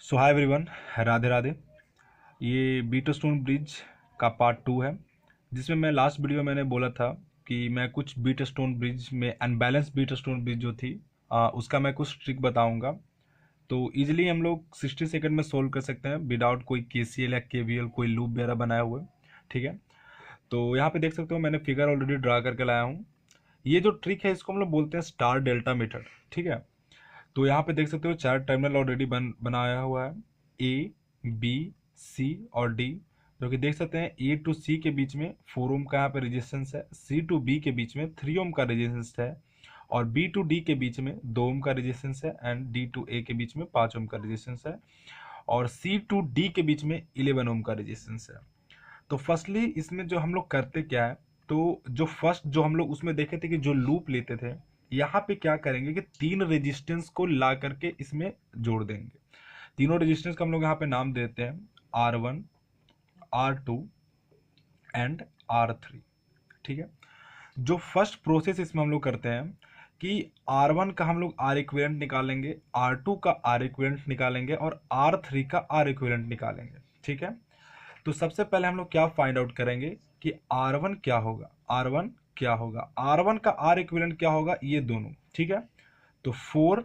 सो hi everyone, Radhe Radhe. ये बीटस्टोन bridge का part 2 है, जिसमें मैं लास्ट वीडियो मैंने बोला था कि मैं कुछ बीटस्टोन ब्रिज में अनबैलेंस बीटस्टोन ब्रिज जो थी उसका मैं कुछ ट्रिक बताऊंगा। तो इजीली हम लोग 60 सेकंड में सोल्व कर सकते हैं विदाउट कोई केसीएल या केवीएल कोई लूप वगैरह बनाए हुए। ठीक है, तो यहाँ पे देख सकते हो मैंने फिगर ऑलरेडी ड्रा करके लाया हूँ। ये जो ट्रिक है इसको हम लोग बोलते हैं स्टार डेल्टा मेथड। ठीक है, तो यहाँ पे देख सकते हो चार टर्मिनल ऑलरेडी बनाया हुआ है, ए बी सी और डी। जो कि देख सकते हैं ए टू सी के बीच में 4 ओम का यहाँ पे रेजिस्टेंस है, सी टू बी के बीच में 3 ओम का रेजिस्टेंस है, और बी टू डी के बीच में 2 ओम का रेजिस्टेंस है, एंड डी टू ए के बीच में 5 ओम का रेजिस्टेंस है, और सी टू डी के बीच में 11 ओम का रेजिस्टेंस है। तो फर्स्टली इसमें जो हम लोग करते क्या है, तो जो फर्स्ट जो हम लोग उसमें देखे थे कि जो लूप लेते थे, यहाँ पे क्या करेंगे कि 3 रेजिस्टेंस को ला करके इसमें जोड़ देंगे। तीनों रेजिस्टेंस का हम लोग यहाँ पे नाम देते हैं R1, R2 एंड R3। ठीक है, जो फर्स्ट प्रोसेस इसमें हम लोग करते हैं कि R1 का हम लोग R इक्विवेलेंट निकालेंगे, R2 का R इक्विवेलेंट निकालेंगे, और R3 का R इक्विवेलेंट निकालेंगे। ठीक है, तो सबसे पहले हम लोग क्या फाइंड आउट करेंगे कि R1 क्या होगा, R1 क्या होगा, R1 का R इक्विवेलेंट क्या होगा, ये दोनों। ठीक है, तो 4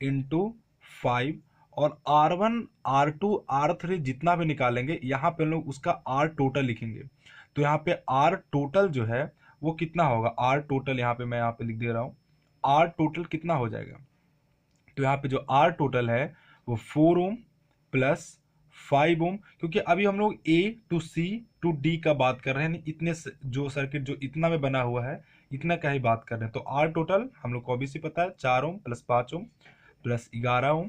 इंटू 5, और R1 R2 R3 जितना भी निकालेंगे यहाँ पे हम लोग उसका R टोटल लिखेंगे। तो यहाँ पे R टोटल जो है वो कितना होगा, R टोटल यहाँ पे मैं यहाँ पे लिख दे रहा हूँ, R टोटल कितना हो जाएगा। तो यहाँ पे जो R टोटल है वो 4 ओम प्लस 5 ओम, क्योंकि अभी हम लोग A to C to D का बात कर रहे हैं, इतने जो सर्किट जो इतना में बना हुआ है इतना का ही बात कर रहे हैं। तो R टोटल हम लोग को अभी से पता है 4 ओम प्लस 5 ओम प्लस 11 ओम,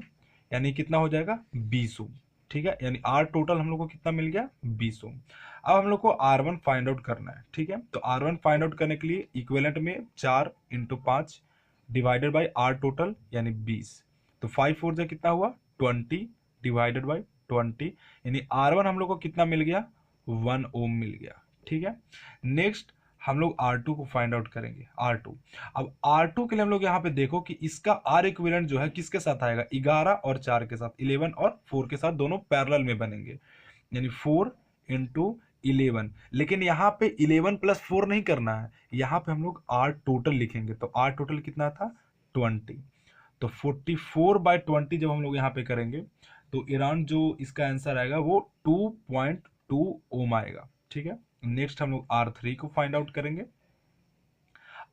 यानी कितना हो जाएगा 20 ओम। ठीक है, यानी R टोटल हम लोग को कितना मिल गया 20 ओम। अब हम लोग को R1 फाइंड आउट करना है। ठीक है, तो R1 फाइंड आउट करने के लिए इक्विवेलेंट में 4 into 5 divided by R total यानी 20। तो 5 4 जा कितना हुआ 20 डिवाइडेड बाई 20, यानी R1 हम लोग को कितना मिल गया 1 ओम मिल गया। ठीक है, नेक्स्ट हम लोग R2 को फाइंड आउट करेंगे। R2, अब R2 के लिए हम लोग यहाँ पे देखो कि इसका R इक्विवेलेंट जो है किसके साथ आएगा, 11 और 4 के साथ, 11 और 4 के साथ दोनों पैरेलल में बनेंगे, यानी 4 इंटू 11। लेकिन यहाँ पे 11 प्लस 4 नहीं करना है, यहाँ पे हम लोग R टोटल लिखेंगे। तो R टोटल कितना था 20। तो 44/20 जब हम लोग यहाँ पे करेंगे तो अराउंड जो इसका आंसर आएगा वो 2.2 ओम आएगा। ठीक है, नेक्स्ट हम लोग R3 को फाइंड आउट करेंगे।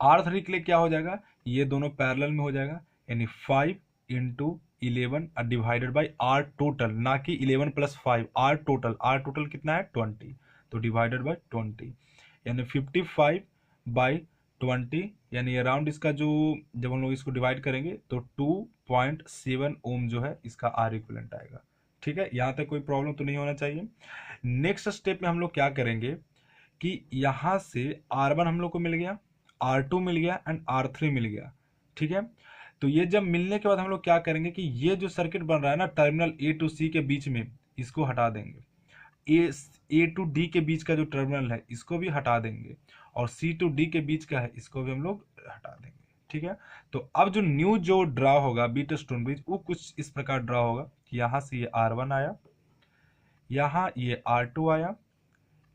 R3 के लिए क्या हो जाएगा, ये दोनों पैरेलल में हो जाएगा, यानी 5 into 11 divided by R total, ना कि 11 plus 5, R total. R total कितना है 20, तो डिवाइडेड बाई 20, यानी 55/20, यानी अराउंड इसका जो जब हम लोग इसको डिवाइड करेंगे तो 2.7 ओम जो है इसका R इक्विवेलेंट आएगा। ठीक है, यहाँ तक कोई प्रॉब्लम तो नहीं होना चाहिए। नेक्स्ट स्टेप में हम लोग क्या करेंगे कि यहाँ से R1 हम लोग को मिल गया, R2 मिल गया एंड R3 मिल गया। ठीक है, तो ये जब मिलने के बाद हम लोग क्या करेंगे कि ये जो सर्किट बन रहा है ना टर्मिनल A टू C के बीच में, इसको हटा देंगे। ए टू डी के बीच का जो टर्मिनल है इसको भी हटा देंगे, और सी टू डी के बीच का है इसको भी हम लोग हटा देंगे। ठीक है, तो अब जो न्यू जो ड्रा होगा बीटस्टोन ब्रिज वो कुछ इस प्रकार ड्रा होगा कि यहाँ से ये R1 आया, यहाँ ये R2 आया,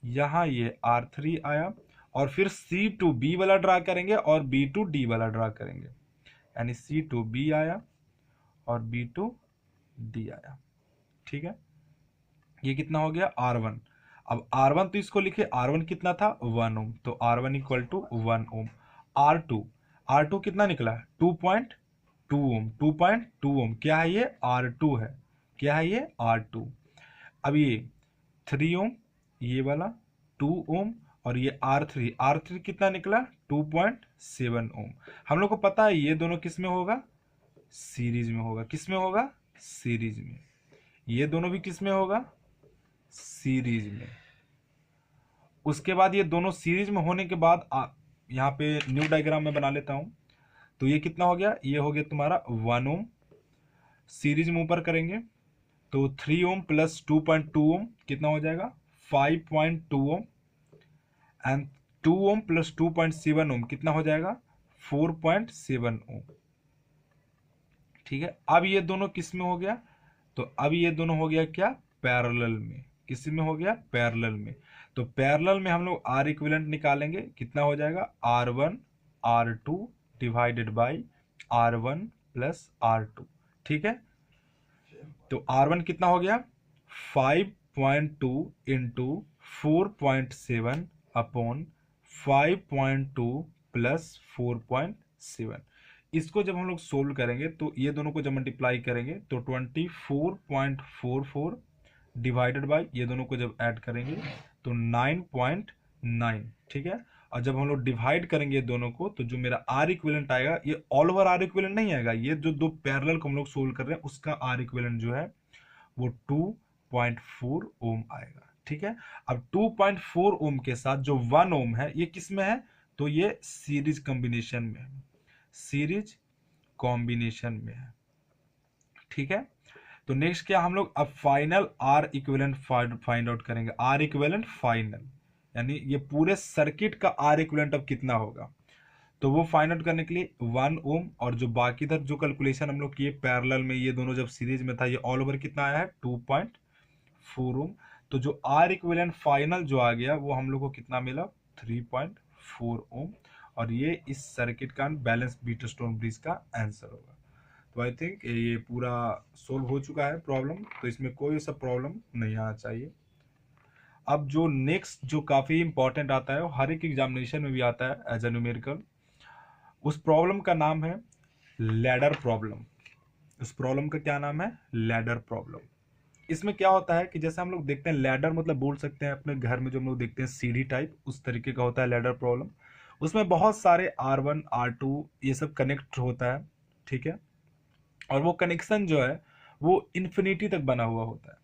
यहाँ ये R3 आया, और फिर C टू B वाला ड्रा करेंगे और B टू D वाला ड्रा करेंगे, यानी C टू B आया और B टू D आया। ठीक है, ये कितना हो गया R1। अब R1 तो इसको लिखे, R1 कितना था 1 ओम, तो R1 equal to 1 Om. R2, R2 कितना निकला 2.2 ओम, 2.2 ओम क्या है ये R2 है, क्या है ये R2। अब ये 3 ओम, ये वाला 2 ओम, और ये R3, R3 कितना निकला 2.7 ओम। हम लोग को पता है ये दोनों किस में होगा, सीरीज में होगा। किस में होगा, सीरीज में। ये दोनों भी किस में होगा, सीरीज में। उसके बाद ये दोनों सीरीज में होने के बाद यहाँ पे न्यू डायग्राम में बना लेता हूं। तो ये कितना हो गया, ये हो गया तुम्हारा 1 ओम, सीरीज में ऊपर करेंगे तो 3 ओम प्लस 2.2 ओम कितना हो जाएगा 5.2 ओम, एंड 2 ओम प्लस 2.7 ओम कितना हो जाएगा 4.7 ओम। ठीक है, अब ये दोनों किस में हो गया, तो अब ये दोनों हो गया क्या, पैरेलल में। किसी में हो गया, पैरेलल में। तो पैरेलल में हम लोग आर इक्विवेलेंट निकालेंगे, कितना हो जाएगा, R1 R2 divided by R1 plus R2। ठीक है, तो R1 कितना हो गया, 5.2 इंटू 4.7 अपॉन 5.2 प्लस 4.7। इसको जब हम लोग सोल्व करेंगे तो ये दोनों को जब मल्टीप्लाई करेंगे तो 24.44 डिवाइडेड बाई ये दोनों को जब ऐड करेंगे तो 9.9। ठीक है, और जब हम लोग डिवाइड करेंगे दोनों को तो जो मेरा आर इक्विवेलेंट आएगा, ये ऑल ओवर आर इक्विवेलेंट नहीं आएगा, ये जो दो पैरेलल को हम लोग सोल्व कर रहे हैं उसका आर इक्विवेलेंट जो है वो 2.4 ओम आएगा। ठीक है, अब 2.4 ओम के साथ जो 1 ओम है ये किस में है, तो ये सीरीज कॉम्बिनेशन में है, सीरीज कॉम्बिनेशन में है। ठीक है, तो नेक्स्ट क्या हम लोग अब final R equivalent find out करेंगे। आर इक्विवेलेंट फाइनल यानी ये पूरे सर्किट का आर इक्विवेलेंट अब कितना होगा, तो वो फाइंड आउट करने के लिए 1 ओम और जो बाकी था जो कैलकुलेशन हम लोग किए पैरेलल में, ये दोनों जब सीरीज में था, ये ऑल ओवर कितना आया है 2.4 ओम। तो जो आर इक्विवेलेंट फाइनल जो आ गया वो हम लोग को कितना मिला, 3.4 ओम। और ये इस सर्किट का बैलेंस बीटस्टोन ब्रिज का आंसर होगा। तो आई थिंक ये पूरा सोल्व हो चुका है प्रॉब्लम, तो इसमें कोई सा प्रॉब्लम नहीं आना चाहिए। अब जो नेक्स्ट जो काफ़ी इंपॉर्टेंट आता है, हर एक एग्जामिनेशन में भी आता है एज ए न्यूमेरिकल, उस प्रॉब्लम का नाम है लैडर प्रॉब्लम। उस प्रॉब्लम का क्या नाम है, लैडर प्रॉब्लम। इसमें क्या होता है कि जैसे हम लोग देखते हैं लैडर मतलब बोल सकते हैं अपने घर में जो हम लोग देखते हैं सीढ़ी टाइप, उस तरीके का होता है लैडर प्रॉब्लम। उसमें बहुत सारे R1 R2 ये सब कनेक्ट होता है। ठीक है, और वो कनेक्शन जो है वो इन्फिनिटी तक बना हुआ होता है।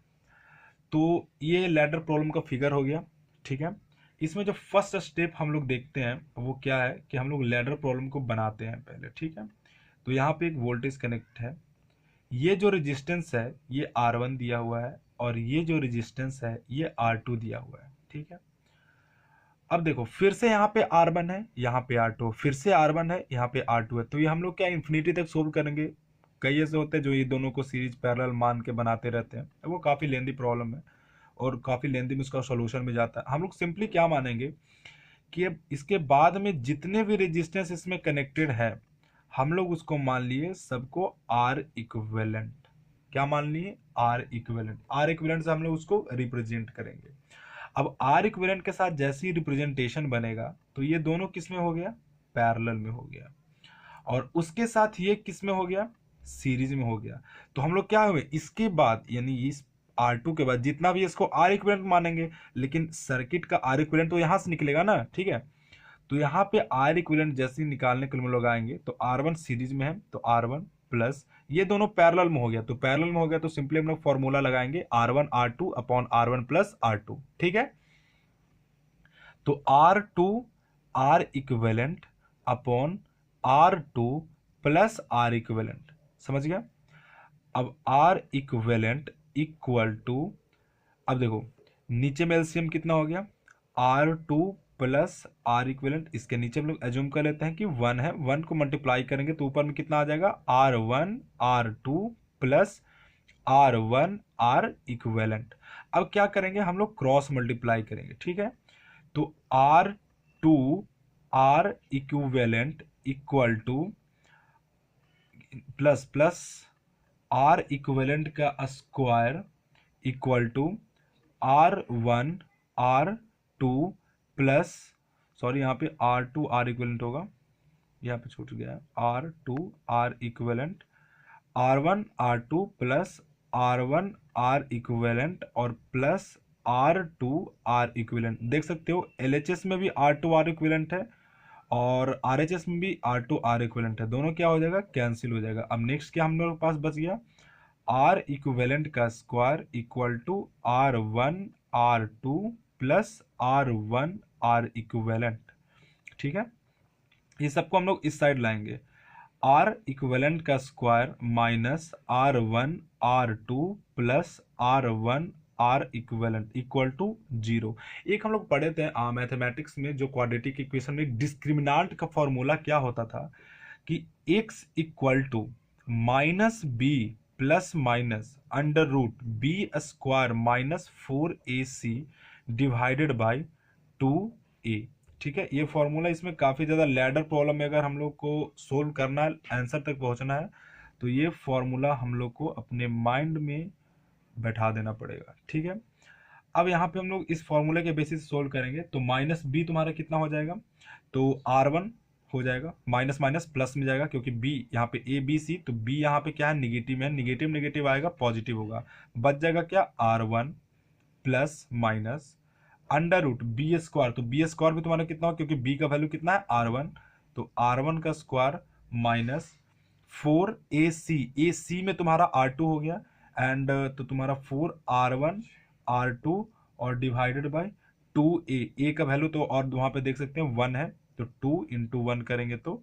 तो ये लैडर प्रॉब्लम का फिगर हो गया। ठीक है, इसमें जो फर्स्ट स्टेप हम लोग देखते हैं वो क्या है कि हम लोग लैडर प्रॉब्लम को बनाते हैं पहले। ठीक है, तो यहाँ पे एक वोल्टेज कनेक्ट है, ये जो रेजिस्टेंस है ये R1 दिया हुआ है और ये जो रेजिस्टेंस है ये R2 दिया हुआ है। ठीक है, अब देखो फिर से यहाँ पे R1 है, यहाँ पे R2, फिर से R1 है, यहाँ पे R2 है। तो ये हम लोग क्या इन्फिनिटी तक सोल्व करेंगे। कई ऐसे होते हैं जो ये दोनों को सीरीज पैरेलल मान के बनाते रहते हैं, वो काफ़ी लेंदी प्रॉब्लम है और काफ़ी लेंदी में उसका सोल्यूशन में जाता है। हम लोग सिंपली क्या मानेंगे कि अब इसके बाद में जितने भी रेजिस्टेंस इसमें कनेक्टेड है हम लोग उसको मान लिए सबको आर इक्विवेलेंट। क्या मान लिए, आर इक्विवेलेंट। आर इक्विवेलेंट से हम लोग उसको रिप्रेजेंट करेंगे। अब आर इक्विवेलेंट के साथ जैसी रिप्रेजेंटेशन बनेगा तो ये दोनों किस में हो गया, पैरेलल में हो गया, और उसके साथ ये किस में हो गया, सीरीज में हो गया। तो हम लोग क्या हुए इसके बाद यानी इस R2 के बाद जितना भी इसको आर इक्विवेलेंट मानेंगे, लेकिन सर्किट का आर इक्विवेलेंट तो यहां से निकलेगा ना। ठीक है, तो यहाँ पे आर इक्विवेलेंट जैसे निकालने के लिए हम लोग आएंगे तो R1 सीरीज में है तो R1 प्लस ये दोनों पैरेलल में हो गया, तो पैरेलल में हो गया तो सिंपली हम लोग फॉर्मूला लगाएंगे R1 R2 upon R1 plus R2। ठीक है, तो R2 R equivalent upon R2 plus R equivalent, समझ गया। अब आर इक्विवेलेंट इक्वल टू, अब देखो नीचे में एलसीएम कितना हो गया, R2 प्लस आर इक्विवेलेंट, इसके नीचे हम लोग एज्यूम कर लेते हैं कि 1 है, 1 को मल्टीप्लाई करेंगे तो ऊपर में कितना आ जाएगा, R1 R2 plus R1 R equivalent. अब क्या करेंगे हम लोग क्रॉस मल्टीप्लाई करेंगे। ठीक है, तो R2 R equivalent equal to plus plus R equivalent का square equal to R1 R2 plus, sorry यहाँ पे R2 आर इक्विवेलेंट होगा, यहाँ पे छूट गया है, R2 R equivalent R1 R2 plus R1 R equivalent और प्लस R2 आर इक्विवेलेंट। देख सकते हो LHS में भी R2 आर इक्विवेलेंट है और RHS में भी R2 आर इक्विवेलेंट है, दोनों क्या हो जाएगा, कैंसिल हो जाएगा। अब नेक्स्ट क्या हम लोग के पास बच गया, आर इक्विवेलेंट का square equal to R1 R2 plus R1 R equivalent. ठीक है, ये सबको हम लोग इस साइड लाएंगे, आर इक्विवेलेंट का square minus R1 R2 plus R1 R equivalent equal to 0। एक हम लोग पढ़े थे मैथमेटिक्स में जो क्वाड्रेटिक इक्वेशन में डिस्क्रिमिनांट का फॉर्मूला क्या होता था कि x equal to minus b plus minus under root b square minus 4ac divided by 2a। ठीक है, ये फॉर्मूला इसमें काफ़ी ज़्यादा लैडर प्रॉब्लम है, अगर हम लोग को सोल्व करना है, आंसर तक पहुंचना है, तो ये फॉर्मूला हम लोग को अपने माइंड में बैठा देना पड़ेगा। ठीक है, अब यहाँ पे हम लोग इस फॉर्मूले के बेसिस सोल्व करेंगे, तो माइनस बी तुम्हारा कितना हो जाएगा, तो R1 हो जाएगा, माइनस माइनस प्लस में जाएगा, क्योंकि बी यहाँ पे ए बी सी, तो बी यहाँ पे क्या है, निगेटिव में है, निगेटिव निगेटिव आएगा पॉजिटिव होगा, बच जाएगा क्या R1 plus minus under root b square, तो बी स्क्वायर भी तुम्हारा कितना हो, क्योंकि बी का वैल्यू कितना है R1, तो R1 का स्क्वायर माइनस 4ac में तुम्हारा R2 हो गया, एंड तो तुम्हारा 4R1 R2 और डिवाइडेड बाय 2a का वैल्यू तो और वहां पे देख सकते हैं 1 है, तो 2 इंटू 1 करेंगे तो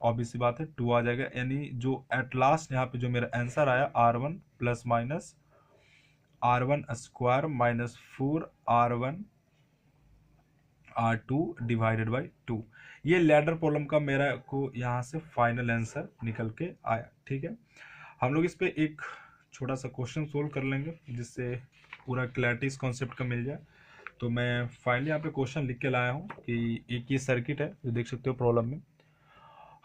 ऑब्वियस सी बात है 2 आ जाएगा, यानी जो एट लास्ट यहाँ पे जो मेरा आंसर आया R1 plus minus R1 square minus 4R1 R2 divided by 2। ये लैडर प्रॉब्लम का मेरा को यहाँ से फाइनल आंसर निकल के आया। ठीक है, हम लोग इस पे एक छोटा सा क्वेश्चन सोल्व कर लेंगे, जिससे पूरा क्लैरिटी इस कॉन्सेप्ट का मिल जाए। तो मैं फाइनली यहाँ पे क्वेश्चन लिख के लाया हूँ कि एक ये सर्किट है जो देख सकते हो प्रॉब्लम में,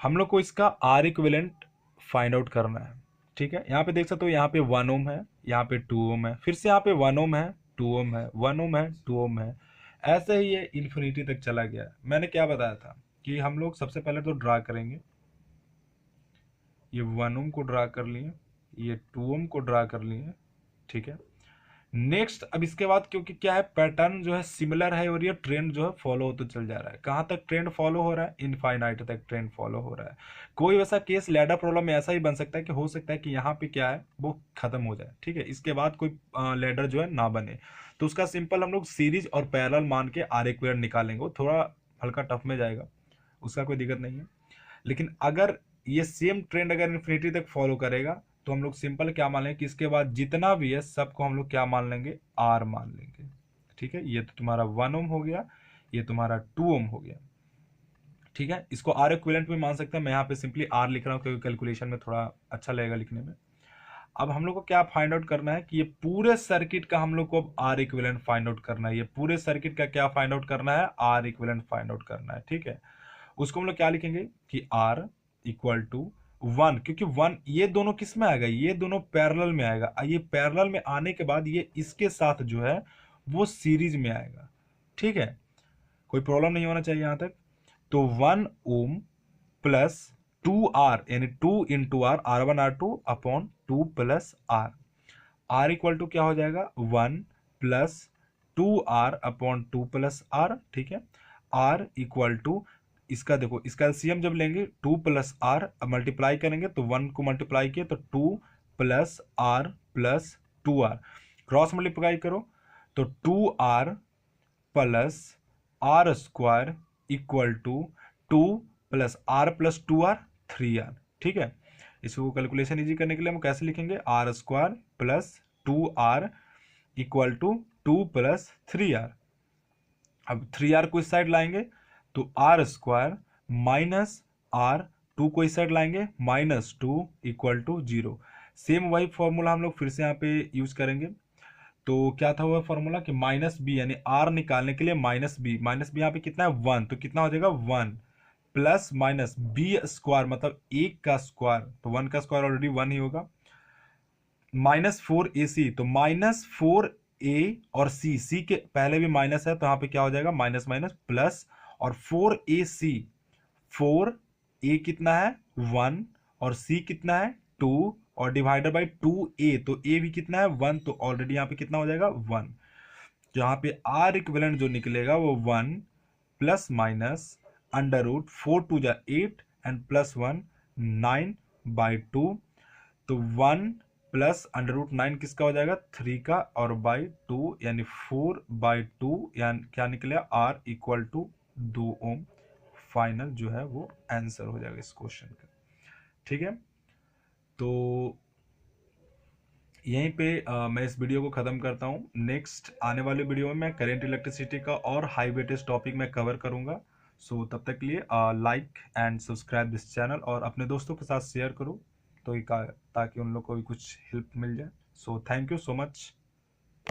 हम लोग को इसका आर इक्विवेलेंट फाइंड आउट करना है। ठीक है, यहाँ पे देख सकते हो, यहाँ पे 1 ओम है, यहाँ पे 2 ओम है, फिर से यहाँ पे 1 ओम है, 2 ओम है, 1 ओम है, 2 ओम है, ऐसे ही ये इन्फिनिटी तक चला गया। मैंने क्या बताया था कि हम लोग सबसे पहले तो ड्रा करेंगे, ये 1 ओम को ड्रा कर लिए, ये 2 ओम को ड्रा कर लिए। ठीक है, नेक्स्ट अब इसके बाद क्योंकि क्या है, पैटर्न जो है सिमिलर है और ये ट्रेंड जो है फॉलो होता चल जा रहा है। कहाँ तक ट्रेंड फॉलो हो रहा है, इनफाइनाइट तक ट्रेंड फॉलो हो रहा है। कोई वैसा केस लैडर प्रॉब्लम में ऐसा ही बन सकता है कि हो सकता है कि यहाँ पे क्या है वो खत्म हो जाए। ठीक है, इसके बाद कोई लैडर जो है ना बने, तो उसका सिंपल हम लोग सीरीज और पैरेलल मान के आर इक्विवेलेंट निकालेंगे। वो थोड़ा हल्का टफ में जाएगा, उसका कोई दिक्कत नहीं है, लेकिन अगर ये सेम ट्रेंड अगर इन्फिनिटी तक फॉलो करेगा तो हम लोग सिंपल क्या मान लेंगे कि इसके बाद जितना भी है सबको हम लोग क्या मान लेंगे, आर मान लेंगे। ठीक है, ये तो तुम्हारा 1 ओम हो गया, ये तुम्हारा 2 ओम हो गया। ठीक है, इसको आर इक्विवेलेंट में मान सकते हैं, मैं यहाँ पे सिंपली आर लिख रहा हूँ क्योंकि कैलकुलेशन में थोड़ा अच्छा लगेगा लिखने में। अब हम लोग को क्या फाइंड आउट करना है कि ये पूरे सर्किट का हम लोग को अब आर इक्विवेलेंट फाइंड आउट करना है। ये पूरे सर्किट का क्या फाइंड आउट करना है, आर इक्विवेलेंट फाइंड आउट करना है। ठीक है, उसको हम लोग क्या लिखेंगे कि आर इक्वल टू 1, क्योंकि 1 ये दोनों किस में आएगा, ये दोनों पैरेलल में आएगा। ये पैरेलल में आने के बाद ये इसके साथ जो है वो सीरीज में आएगा। ठीक है, कोई प्रॉब्लम नहीं होना चाहिए यहां तक। तो 1 ओम प्लस 2R यानी 2 into R, R1 R2 upon 2 plus R, R equal to क्या हो जाएगा 1 plus 2R upon 2 plus are. ठीक है, आर इक्वल टू इसका देखो, इसका एलसीएम जब लेंगे 2 प्लस आर, अब मल्टीप्लाई करेंगे तो 1 को मल्टीप्लाई किए तो 2 plus R plus 2R, cross multiply करो तो 2R plus R square equal to 2 plus 2R 3R। ठीक है, इसको कैलकुलेशन इजी करने के लिए हम कैसे लिखेंगे, R square plus 2R equal to 2 plus 3R। अब 3R को इस साइड लाएंगे तो आर स्क्वायर माइनस आर, 2 को इस साइड लाएंगे -2 इक्वल टू 0। सेम वही फॉर्मूला हम लोग फिर से यहाँ पे यूज करेंगे। तो क्या था वह फॉर्मूला कि माइनस बी यानी आर निकालने के लिए माइनस बी यहाँ पे कितना है 1, तो कितना हो जाएगा 1 प्लस माइनस बी स्क्वायर मतलब 1 का स्क्वायर, तो 1 का स्क्वायर ऑलरेडी 1 ही होगा, -4ac, तो -4a और सी के पहले भी माइनस है तो यहाँ पे क्या हो जाएगा माइनस माइनस प्लस, और 4ac, 4a कितना है 1 और c कितना है 2 और डिवाइडेड बाई 2a, तो a भी कितना है 1, तो ऑलरेडी यहाँ पे कितना हो जाएगा 1। तो यहाँ पे आर इक्विवेलेंट जो निकलेगा वो 1 plus minus under root 4 to जा 8 एंड प्लस 1 9 बाई 2, तो 1 प्लस अंडर रूट 9 किसका हो जाएगा 3 का, और बाई 2 यानी 4 बाई 2 यानी क्या निकलेगा R equal to 2 ohm. Final जो है वो आंसर हो जाएगा इस क्वेश्चन का। ठीक है, तो यहीं पे मैं इस वीडियो को ख़त्म करता हूँ। नेक्स्ट आने वाले वीडियो में मैं करेंट इलेक्ट्रिसिटी का और हाई वेटेज टॉपिक मैं कवर करूँगा। सो तब तक के लिए like and subscribe this channel और अपने दोस्तों के साथ शेयर करो। तो ताकि उन लोग को भी कुछ हेल्प मिल जाए। So thank you so much.